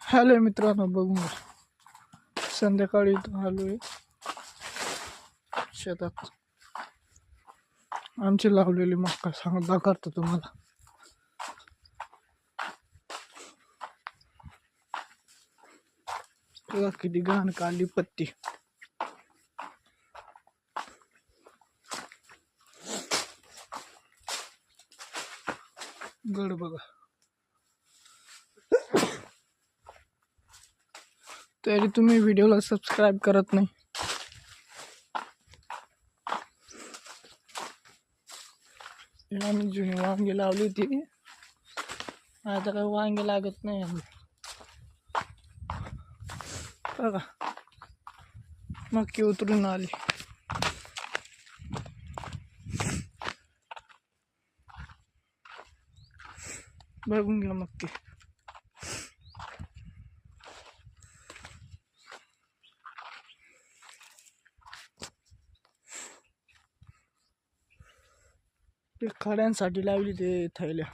Hello मित्रांनो, बघून संध्याकाळी आलोय शेतात. आमची लावलेली मक्का सांगा करतो तुम्हाला. बघा किती घाण काढली पत्ती. गड बघा. तरी तुम्ही व्हिडिओला सबस्क्राईब करत नाही. आम्ही जुनी वांगी लावली होती, आता काही वांगी लागत नाही. बघा मक्की उतरून आली. बघून घ्या मक्की. ते खड्यांसाठी लावली ते थैल्या.